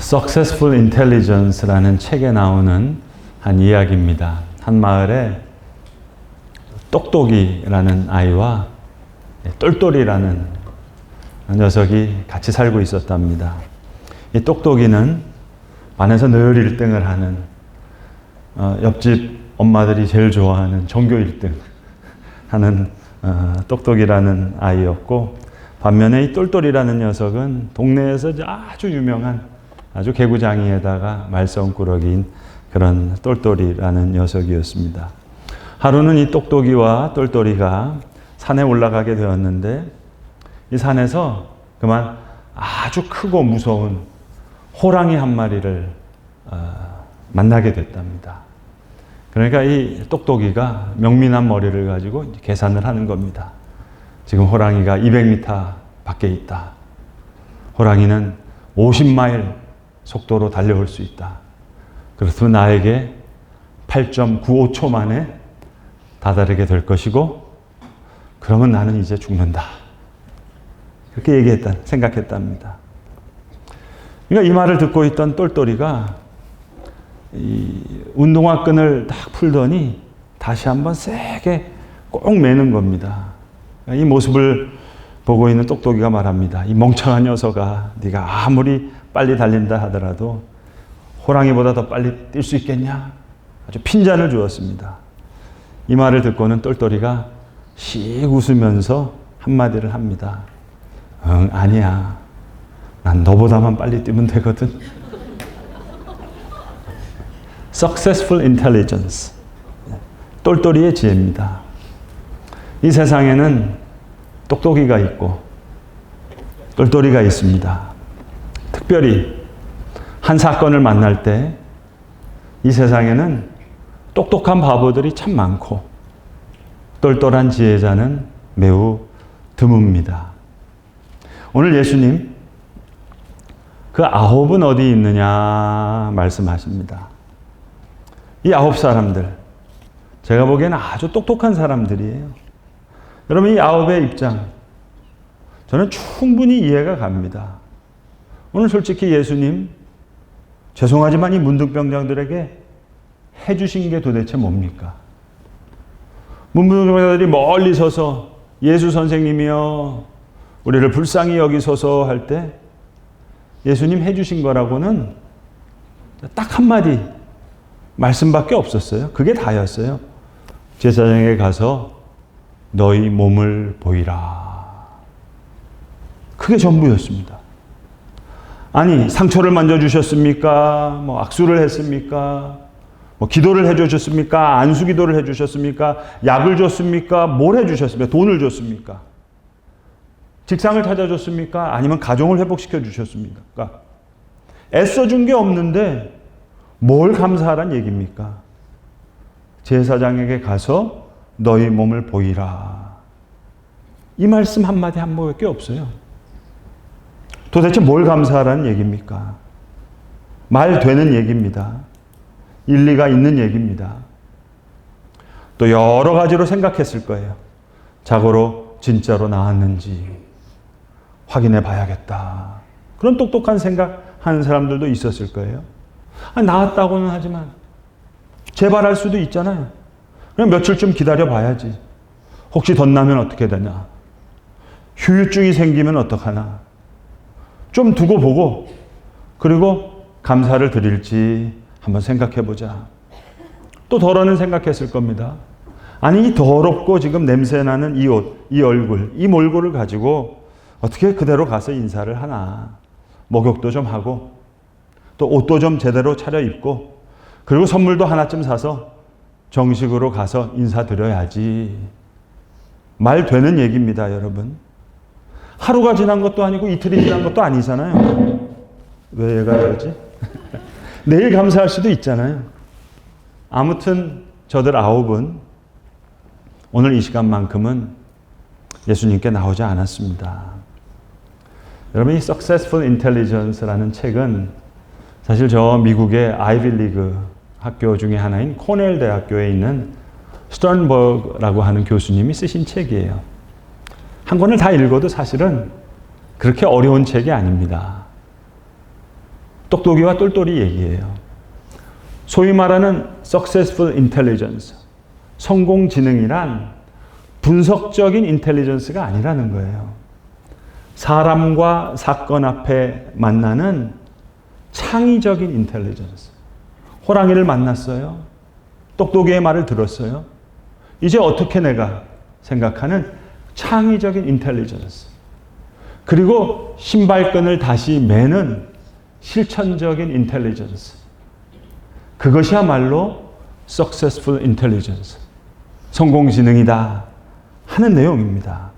Successful Intelligence라는 책에 나오는 한 이야기입니다. 한 마을에 똑똑이라는 아이와 똘똘이라는 녀석이 같이 살고 있었답니다. 이 똑똑이는 반에서 늘 1등을 하는 옆집 엄마들이 제일 좋아하는 전교 1등 하는 똑똑이라는 아이였고, 반면에 이 똘똘이라는 녀석은 동네에서 아주 유명한 아주 개구장이에다가 말썽꾸러기인 그런 똘똘이라는 녀석이었습니다. 하루는 이 똑똑이와 똘똘이가 산에 올라가게 되었는데, 이 산에서 그만 아주 크고 무서운 호랑이 한 마리를 만나게 됐답니다. 그러니까 이 똑똑이가 명민한 머리를 가지고 계산을 하는 겁니다. 지금 호랑이가 200m 밖에 있다. 호랑이는 50마일 속도로 달려올 수 있다. 그렇다면 나에게 8.95초 만에 다다르게 될 것이고, 그러면 나는 이제 죽는다. 그렇게 생각했답니다. 그러니까 이 말을 듣고 있던 똘똘이가 이 운동화 끈을 딱 풀더니 다시 한번 세게 꼭 매는 겁니다. 이 모습을 보고 있는 똑똑이가 말합니다. 이 멍청한 녀석아, 네가 아무리 빨리 달린다 하더라도 호랑이보다 더 빨리 뛸 수 있겠냐? 아주 핀잔을 주었습니다. 이 말을 듣고는 똘똘이가 씩 웃으면서 한마디를 합니다. 응, 아니야. 난 너보다만 빨리 뛰면 되거든. Successful Intelligence. 똘똘이의 지혜입니다. 이 세상에는 똑똑이가 있고 똘똘이가 있습니다. 특별히 한 사건을 만날 때 이 세상에는 똑똑한 바보들이 참 많고 똘똘한 지혜자는 매우 드뭅니다. 오늘 예수님 그 9은 어디 있느냐 말씀하십니다. 이 9사람들, 제가 보기에는 아주 똑똑한 사람들이에요. 여러분, 이 9의 입장 저는 충분히 이해가 갑니다. 오늘 솔직히 예수님, 죄송하지만 이 문둥병장들에게 해주신 게 도대체 뭡니까? 문둥병장들이 멀리 서서 예수 선생님이여 우리를 불쌍히 여기소서 할 때 예수님 해주신 거라고는 딱 한마디 말씀밖에 없었어요. 그게 다였어요. 제사장에게 가서 너희 몸을 보이라. 그게 전부였습니다. 아니, 상처를 만져주셨습니까? 악수를 했습니까? 기도를 해주셨습니까? 안수기도를 해주셨습니까? 약을 줬습니까? 뭘 해주셨습니까? 돈을 줬습니까? 직장을 찾아줬습니까? 아니면 가정을 회복시켜 주셨습니까? 애써준 게 없는데 뭘 감사하란 얘기입니까? 제사장에게 가서 너희 몸을 보이라. 이 말씀 한마디 한마디밖에 없어요. 도대체 뭘 감사하라는 얘기입니까? 말 되는 얘기입니다. 일리가 있는 얘기입니다. 또 여러 가지로 생각했을 거예요. 자고로 진짜로 나았는지 확인해 봐야겠다. 그런 똑똑한 생각하는 사람들도 있었을 거예요. 나았다고는 하지만 재발할 수도 있잖아요. 그럼 며칠쯤 기다려 봐야지. 혹시 덧나면 어떻게 되나? 후유증이 생기면 어떡하나? 좀 두고 보고 그리고 감사를 드릴지 한번 생각해 보자. 또 덜어는 생각했을 겁니다. 아니, 이 더럽고 지금 냄새나는 이 옷, 이 얼굴, 이 몰골을 가지고 어떻게 그대로 가서 인사를 하나. 목욕도 좀 하고 또 옷도 좀 제대로 차려입고 그리고 선물도 하나쯤 사서 정식으로 가서 인사드려야지. 말 되는 얘기입니다, 여러분. 하루가 지난 것도 아니고 이틀이 지난 것도 아니잖아요. 왜 얘가 이러지? 내일 감사할 수도 있잖아요. 아무튼 저들 9은 오늘 이 시간만큼은 예수님께 나오지 않았습니다. 여러분, 이 Successful Intelligence라는 책은 사실 저 미국의 아이비리그 학교 중에 하나인 코넬 대학교에 있는 스턴버그라고 하는 교수님이 쓰신 책이에요. 한 권을 다 읽어도 사실은 그렇게 어려운 책이 아닙니다. 똑똑이와 똘똘이 얘기예요. 소위 말하는 successful intelligence, 성공지능이란 분석적인 인텔리전스가 아니라는 거예요. 사람과 사건 앞에 만나는 창의적인 인텔리전스. 호랑이를 만났어요. 똑똑이의 말을 들었어요. 이제 어떻게 내가 생각하는 창의적인 인텔리전스. 그리고 신발끈을 다시 매는 실천적인 인텔리전스. 그것이야말로 successful intelligence, 성공지능이다 하는 내용입니다.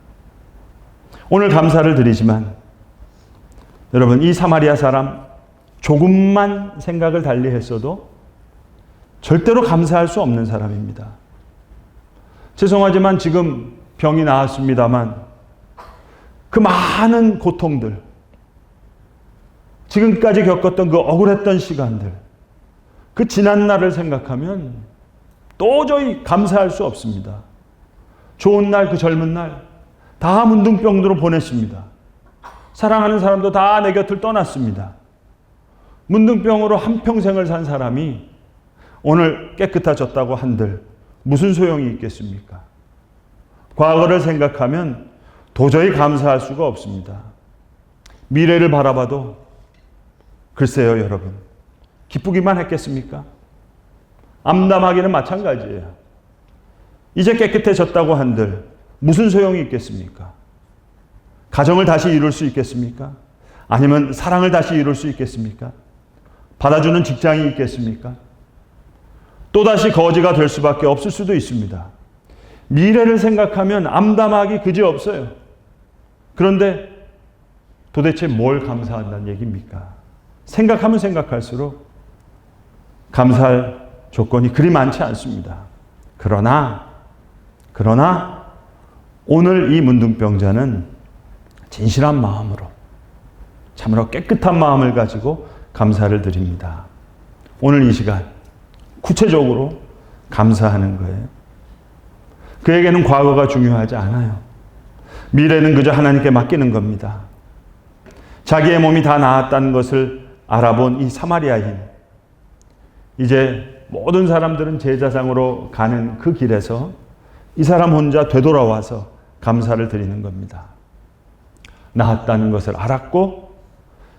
오늘 감사를 드리지만 여러분, 이 사마리아 사람 조금만 생각을 달리 했어도 절대로 감사할 수 없는 사람입니다. 죄송하지만 지금 병이 나았습니다만 그 많은 고통들, 지금까지 겪었던 그 억울했던 시간들, 그 지난 날을 생각하면 도저히 감사할 수 없습니다. 좋은 날, 그 젊은 날 다 문둥병으로 보냈습니다. 사랑하는 사람도 다 내 곁을 떠났습니다. 문둥병으로 한평생을 산 사람이 오늘 깨끗해졌다고 한들 무슨 소용이 있겠습니까? 과거를 생각하면 도저히 감사할 수가 없습니다. 미래를 바라봐도 글쎄요, 여러분, 기쁘기만 했겠습니까? 암담하기는 마찬가지예요. 이제 깨끗해졌다고 한들 무슨 소용이 있겠습니까? 가정을 다시 이룰 수 있겠습니까? 아니면 사랑을 다시 이룰 수 있겠습니까? 받아주는 직장이 있겠습니까? 또다시 거지가 될 수밖에 없을 수도 있습니다. 미래를 생각하면 암담하기 그지없어요. 그런데 도대체 뭘 감사한다는 얘기입니까? 생각하면 생각할수록 감사할 조건이 그리 많지 않습니다. 그러나 오늘 이 문둥병자는 진실한 마음으로, 참으로 깨끗한 마음을 가지고 감사를 드립니다. 오늘 이 시간 구체적으로 감사하는 거예요. 그에게는 과거가 중요하지 않아요. 미래는 그저 하나님께 맡기는 겁니다. 자기의 몸이 다 나았다는 것을 알아본 이 사마리아인, 이제 모든 사람들은 제사장으로 가는 그 길에서 이 사람 혼자 되돌아와서 감사를 드리는 겁니다. 나았다는 것을 알았고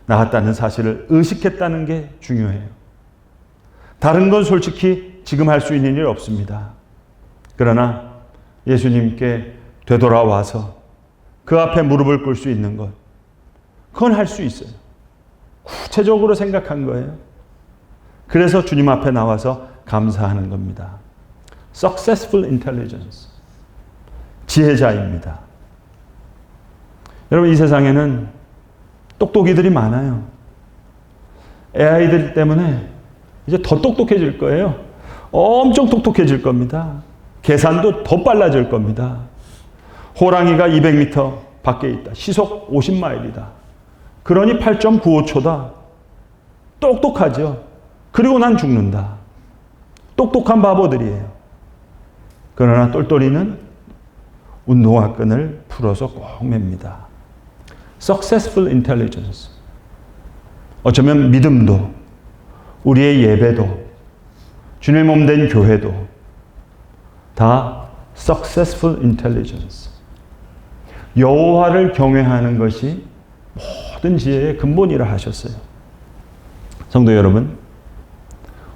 나았다는 사실을 의식했다는 게 중요해요. 다른 건 솔직히 지금 할 수 있는 일 없습니다. 그러나 예수님께 되돌아와서 그 앞에 무릎을 꿇을 수 있는 것, 그건 할 수 있어요. 구체적으로 생각한 거예요. 그래서 주님 앞에 나와서 감사하는 겁니다. Successful intelligence. 지혜자입니다. 여러분, 이 세상에는 똑똑이들이 많아요. AI들 때문에 이제 더 똑똑해질 거예요. 엄청 똑똑해질 겁니다. 계산도 더 빨라질 겁니다. 호랑이가 200m 밖에 있다. 시속 50마일이다. 그러니 8.95초다. 똑똑하죠. 그리고 난 죽는다. 똑똑한 바보들이에요. 그러나 똘똘이는 운동화 끈을 풀어서 꼭 맵니다. Successful intelligence. 어쩌면 믿음도, 우리의 예배도, 주님의 몸 된 교회도 다 Successful intelligence. 여호와를 경외하는 것이 모든 지혜의 근본이라 하셨어요. 성도 여러분,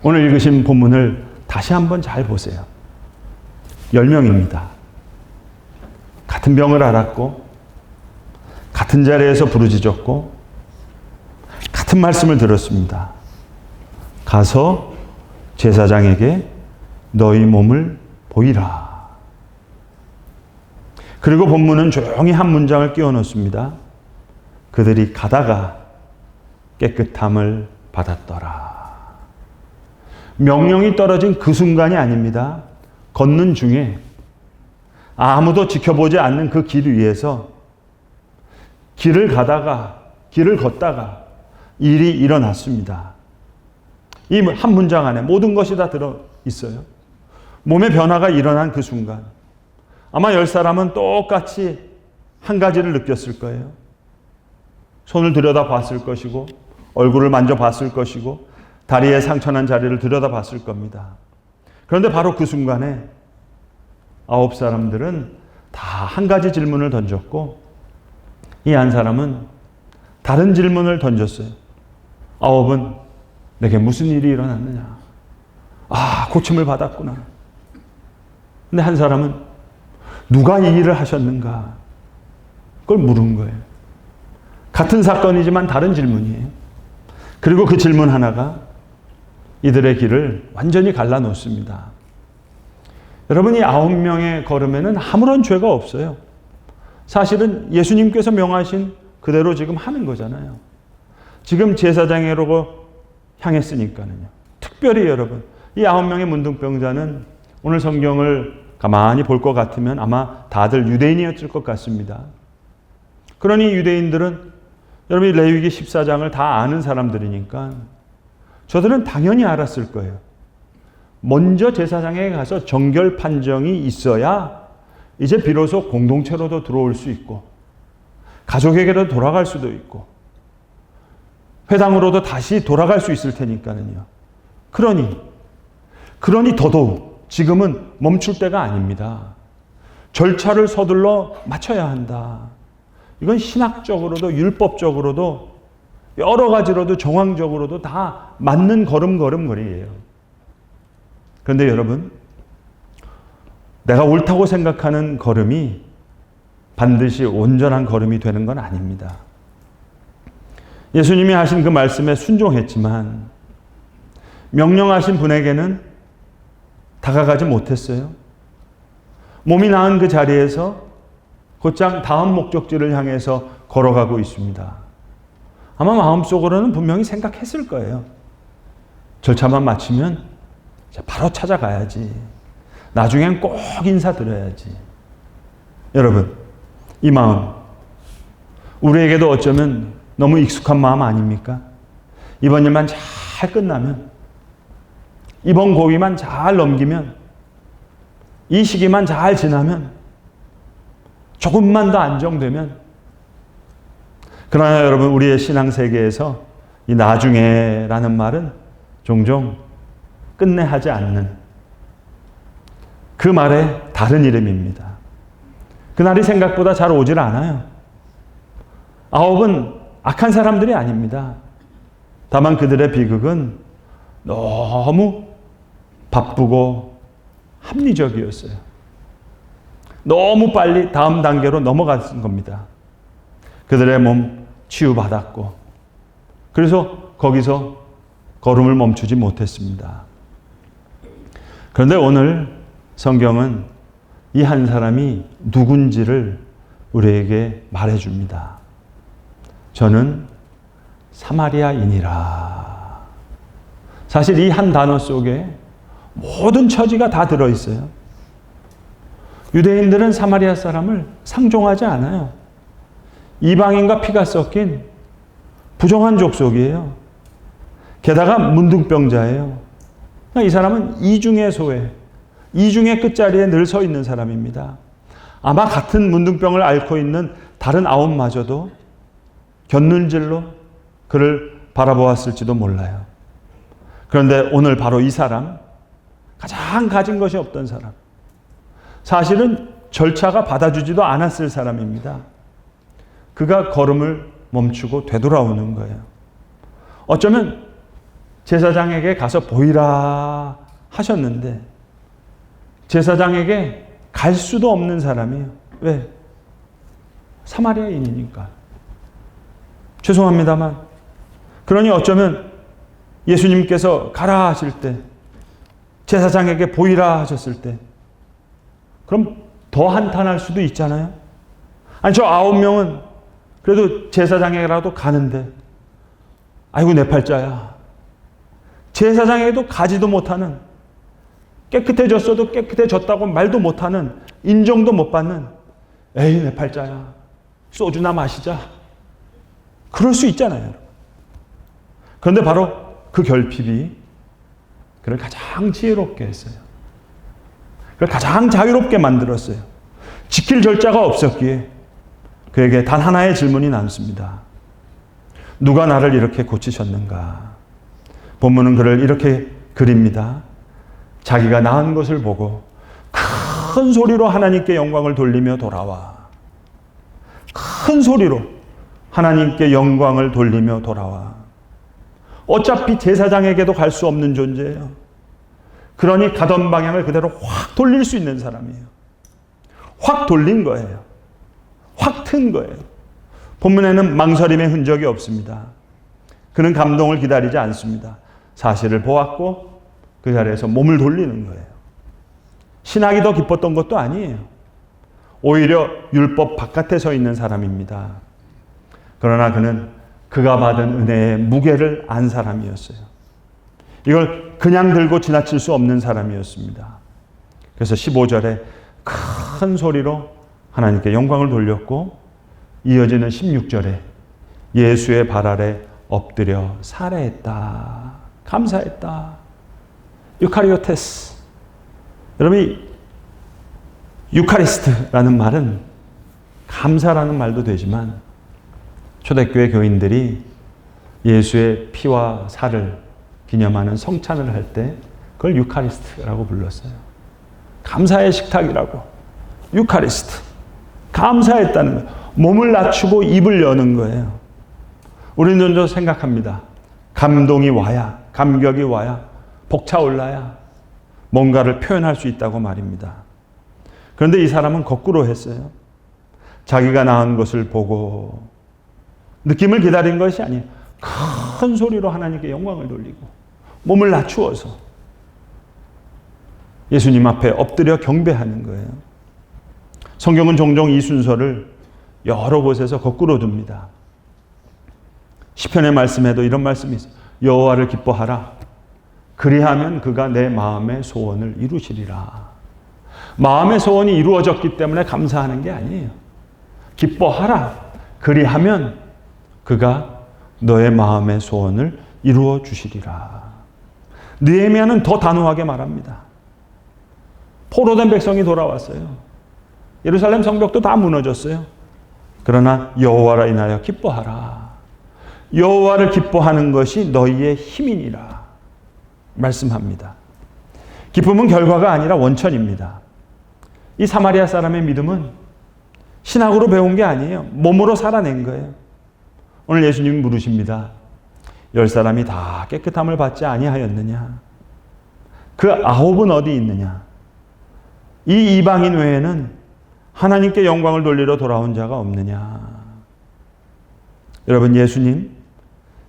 오늘 읽으신 본문을 다시 한번 잘 보세요. 10명입니다. 같은 병을 앓았고 같은 자리에서 부르짖었고 같은 말씀을 들었습니다. 가서 제사장에게 너희 몸을 보이라. 그리고 본문은 조용히 한 문장을 끼워 넣습니다. 그들이 가다가 깨끗함을 받았더라. 명령이 떨어진 그 순간이 아닙니다. 걷는 중에 아무도 지켜보지 않는 그 길 위에서 길을 걷다가 일이 일어났습니다. 이 한 문장 안에 모든 것이 다 들어 있어요. 몸의 변화가 일어난 그 순간 아마 10사람은 똑같이 한 가지를 느꼈을 거예요. 손을 들여다 봤을 것이고 얼굴을 만져봤을 것이고 다리에 상처난 자리를 들여다봤을 겁니다. 그런데 바로 그 순간에 9사람들은 다 한 가지 질문을 던졌고 이 한 사람은 다른 질문을 던졌어요. 9은 내게 무슨 일이 일어났느냐. 고침을 받았구나. 근데 한 사람은 누가 이 일을 하셨는가? 그걸 물은 거예요. 같은 사건이지만 다른 질문이에요. 그리고 그 질문 하나가 이들의 길을 완전히 갈라놓습니다. 여러분, 이 9명의 걸음에는 아무런 죄가 없어요. 사실은 예수님께서 명하신 그대로 지금 하는 거잖아요. 지금 제사장으로 향했으니까는요. 특별히 여러분, 이 9명의 문둥병자는 오늘 성경을 가만히 볼 것 같으면 아마 다들 유대인이었을 것 같습니다. 그러니 유대인들은 여러분이 레위기 14장을 다 아는 사람들이니까 저들은 당연히 알았을 거예요. 먼저 제사장에 가서 정결 판정이 있어야 이제 비로소 공동체로도 들어올 수 있고 가족에게로 돌아갈 수도 있고 회당으로도 다시 돌아갈 수 있을 테니까는요. 그러니 더더욱 지금은 멈출 때가 아닙니다. 절차를 서둘러 맞춰야 한다. 이건 신학적으로도 율법적으로도 여러 가지로도 정황적으로도 다 맞는 걸음걸이에요. 그런데 여러분, 내가 옳다고 생각하는 걸음이 반드시 온전한 걸음이 되는 건 아닙니다. 예수님이 하신 그 말씀에 순종했지만 명령하신 분에게는 다가가지 못했어요. 몸이 나은 그 자리에서 곧장 다음 목적지를 향해서 걸어가고 있습니다. 아마 마음속으로는 분명히 생각했을 거예요. 절차만 마치면 바로 찾아가야지. 나중엔 꼭 인사드려야지. 여러분, 이 마음 우리에게도 어쩌면 너무 익숙한 마음 아닙니까? 이번 일만 잘 끝나면, 이번 고비만 잘 넘기면, 이 시기만 잘 지나면, 조금만 더 안정되면. 그러나 여러분, 우리의 신앙 세계에서 이 나중에라는 말은 종종 끝내 하지 않는 그 말의 다른 이름입니다. 그날이 생각보다 잘 오질 않아요. 9은 악한 사람들이 아닙니다. 다만 그들의 비극은 너무 바쁘고 합리적이었어요. 너무 빨리 다음 단계로 넘어간 겁니다. 그들의 몸 치유받았고, 그래서 거기서 걸음을 멈추지 못했습니다. 그런데 오늘 성경은 이 한 사람이 누군지를 우리에게 말해줍니다. 저는 사마리아인이라. 사실 이 한 단어 속에 모든 처지가 다 들어있어요. 유대인들은 사마리아 사람을 상종하지 않아요. 이방인과 피가 섞인 부정한 족속이에요. 게다가 문둥병자예요. 이 사람은 이중의 소외, 이중의 끝자리에 늘 서 있는 사람입니다. 아마 같은 문둥병을 앓고 있는 다른 9마저도 곁눈질로 그를 바라보았을지도 몰라요. 그런데 오늘 바로 이 사람, 가장 가진 것이 없던 사람, 사실은 절차가 받아주지도 않았을 사람입니다. 그가 걸음을 멈추고 되돌아오는 거예요. 어쩌면 제사장에게 가서 보이라 하셨는데 제사장에게 갈 수도 없는 사람이에요. 왜? 사마리아인이니까. 죄송합니다만, 그러니 어쩌면 예수님께서 가라 하실 때, 제사장에게 보이라 하셨을 때, 그럼 더 한탄할 수도 있잖아요. 아니, 저 9명은 그래도 제사장에게라도 가는데, 아이고 내 팔자야. 제사장에게도 가지도 못하는, 깨끗해졌어도 깨끗해졌다고 말도 못하는, 인정도 못 받는, 에이 내 팔자야. 소주나 마시자. 그럴 수 있잖아요. 그런데 바로 그 결핍이 그를 가장 지혜롭게 했어요. 그를 가장 자유롭게 만들었어요. 지킬 절차가 없었기에 그에게 단 하나의 질문이 남습니다. 누가 나를 이렇게 고치셨는가? 본문은 그를 이렇게 그립니다. 자기가 나은 것을 보고 큰 소리로 하나님께 영광을 돌리며 돌아와. 큰 소리로 하나님께 영광을 돌리며 돌아와. 어차피 제사장에게도 갈 수 없는 존재예요. 그러니 가던 방향을 그대로 확 돌릴 수 있는 사람이에요. 확 돌린 거예요. 확 튼 거예요. 본문에는 망설임의 흔적이 없습니다. 그는 감동을 기다리지 않습니다. 사실을 보았고 그 자리에서 몸을 돌리는 거예요. 신학이 더 기뻤던 것도 아니에요. 오히려 율법 바깥에 서 있는 사람입니다. 그러나 그는 그가 받은 은혜의 무게를 안 사람이었어요. 이걸 그냥 들고 지나칠 수 없는 사람이었습니다. 그래서 15절에 큰 소리로 하나님께 영광을 돌렸고, 이어지는 16절에 예수의 발 아래 엎드려 살해했다. 감사했다. 유카리오테스. 여러분, 유카리스트라는 말은 감사라는 말도 되지만 초대교회 교인들이 예수의 피와 살을 기념하는 성찬을 할 때 그걸 유카리스트라고 불렀어요. 감사의 식탁이라고. 유카리스트. 감사했다는 거예요. 몸을 낮추고 입을 여는 거예요. 우리는 좀 생각합니다. 감동이 와야, 감격이 와야, 벅차올라야 뭔가를 표현할 수 있다고 말입니다. 그런데 이 사람은 거꾸로 했어요. 자기가 낳은 것을 보고 느낌을 기다린 것이 아니에요. 큰 소리로 하나님께 영광을 돌리고 몸을 낮추어서 예수님 앞에 엎드려 경배하는 거예요. 성경은 종종 이 순서를 여러 곳에서 거꾸로 둡니다. 시편의 말씀에도 이런 말씀이 있어요. 여호와를 기뻐하라. 그리하면 그가 내 마음의 소원을 이루시리라. 마음의 소원이 이루어졌기 때문에 감사하는 게 아니에요. 기뻐하라. 그리하면 그가 너의 마음의 소원을 이루어 주시리라. 느헤미야는 더 단호하게 말합니다. 포로된 백성이 돌아왔어요. 예루살렘 성벽도 다 무너졌어요. 그러나 여호와라 인하여 기뻐하라. 여호와를 기뻐하는 것이 너희의 힘이니라 말씀합니다. 기쁨은 결과가 아니라 원천입니다. 이 사마리아 사람의 믿음은 신학으로 배운 게 아니에요. 몸으로 살아낸 거예요. 오늘 예수님이 물으십니다. 10사람이 다 깨끗함을 받지 아니하였느냐? 그 9은 어디 있느냐? 이 이방인 외에는 하나님께 영광을 돌리러 돌아온 자가 없느냐? 여러분, 예수님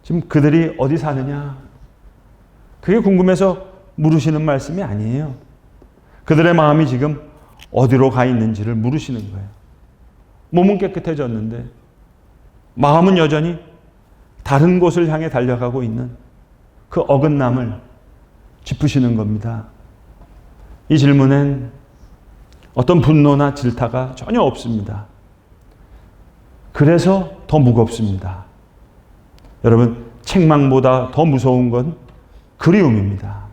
지금 그들이 어디 사느냐? 그게 궁금해서 물으시는 말씀이 아니에요. 그들의 마음이 지금 어디로 가 있는지를 물으시는 거예요. 몸은 깨끗해졌는데 마음은 여전히 다른 곳을 향해 달려가고 있는 그 어긋남을 짚으시는 겁니다. 이 질문엔 어떤 분노나 질타가 전혀 없습니다. 그래서 더 무겁습니다. 여러분, 책망보다 더 무서운 건 그리움입니다.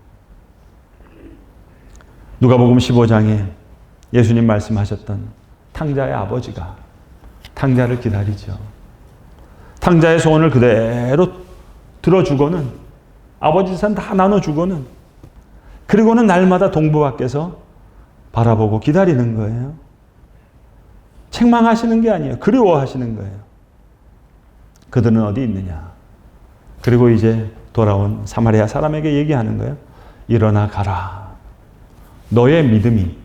누가복음 15장에 예수님 말씀하셨던 탕자의 아버지가 탕자를 기다리죠. 탕자의 소원을 그대로 들어주고는, 아버지 재산 다 나눠주고는, 그리고는 날마다 동부 밖에서 바라보고 기다리는 거예요. 책망하시는 게 아니에요. 그리워하시는 거예요. 그들은 어디 있느냐? 그리고 이제 돌아온 사마리아 사람에게 얘기하는 거예요. 일어나 가라. 너의 믿음이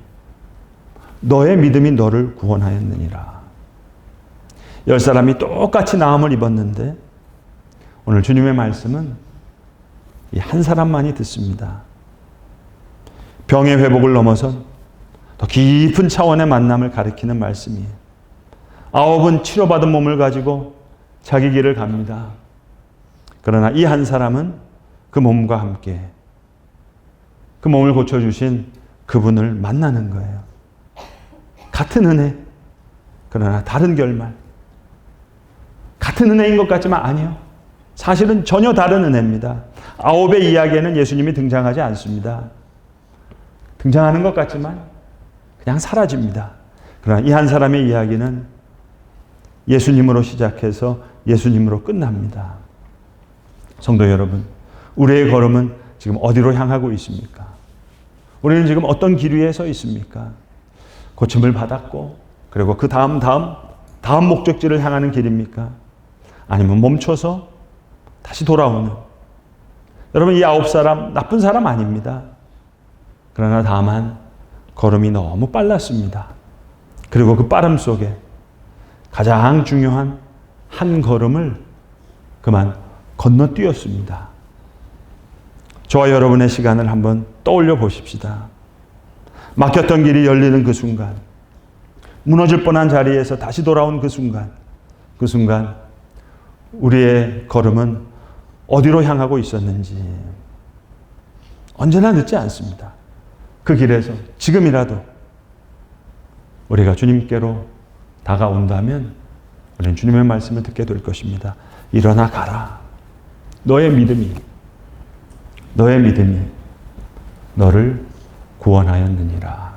너를 구원하였느니라. 10사람이 똑같이 나음을 입었는데 오늘 주님의 말씀은 이 한 사람만이 듣습니다. 병의 회복을 넘어선 더 깊은 차원의 만남을 가리키는 말씀이에요. 9은 치료받은 몸을 가지고 자기 길을 갑니다. 그러나 이 한 사람은 그 몸과 함께 그 몸을 고쳐주신 그분을 만나는 거예요. 같은 은혜, 그러나 다른 결말. 같은 은혜인 것 같지만 아니요. 사실은 전혀 다른 은혜입니다. 9의 이야기에는 예수님이 등장하지 않습니다. 등장하는 것 같지만 그냥 사라집니다. 그러나 이 한 사람의 이야기는 예수님으로 시작해서 예수님으로 끝납니다. 성도 여러분, 우리의 걸음은 지금 어디로 향하고 있습니까? 우리는 지금 어떤 길 위에 서 있습니까? 고침을 받았고 그리고 그 다음 목적지를 향하는 길입니까? 아니면 멈춰서 다시 돌아오는. 여러분, 이 9사람 나쁜 사람 아닙니다. 그러나 다만 걸음이 너무 빨랐습니다. 그리고 그 빠름 속에 가장 중요한 한 걸음을 그만 건너뛰었습니다. 저와 여러분의 시간을 한번 떠올려 보십시다. 막혔던 길이 열리는 그 순간, 무너질 뻔한 자리에서 다시 돌아온 그 순간 우리의 걸음은 어디로 향하고 있었는지 언제나 늦지 않습니다. 그 길에서 지금이라도 우리가 주님께로 다가온다면 우리는 주님의 말씀을 듣게 될 것입니다. 일어나 가라. 너의 믿음이 너를 구원하였느니라.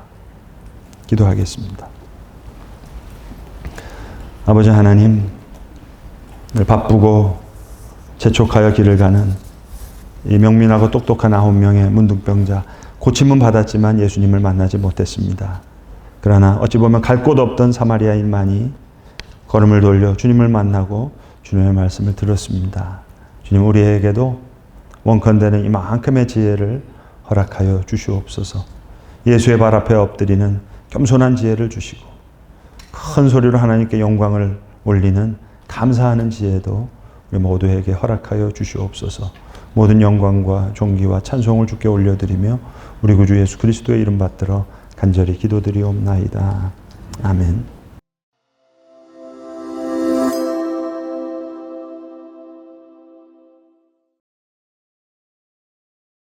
기도하겠습니다. 아버지 하나님, 늘 바쁘고 재촉하여 길을 가는 이 명민하고 똑똑한 9명의 문둥병자, 고침은 받았지만 예수님을 만나지 못했습니다. 그러나 어찌 보면 갈 곳 없던 사마리아인만이 걸음을 돌려 주님을 만나고 주님의 말씀을 들었습니다. 주님, 우리에게도 원컨대는 이만큼의 지혜를 허락하여 주시옵소서. 예수의 발 앞에 엎드리는 겸손한 지혜를 주시고 큰 소리로 하나님께 영광을 올리는 감사하는 지혜도 우리 모두에게 허락하여 주시옵소서. 모든 영광과 존귀와 찬송을 주께 올려드리며 우리 구주 예수 그리스도의 이름 받들어 간절히 기도드리옵나이다. 아멘.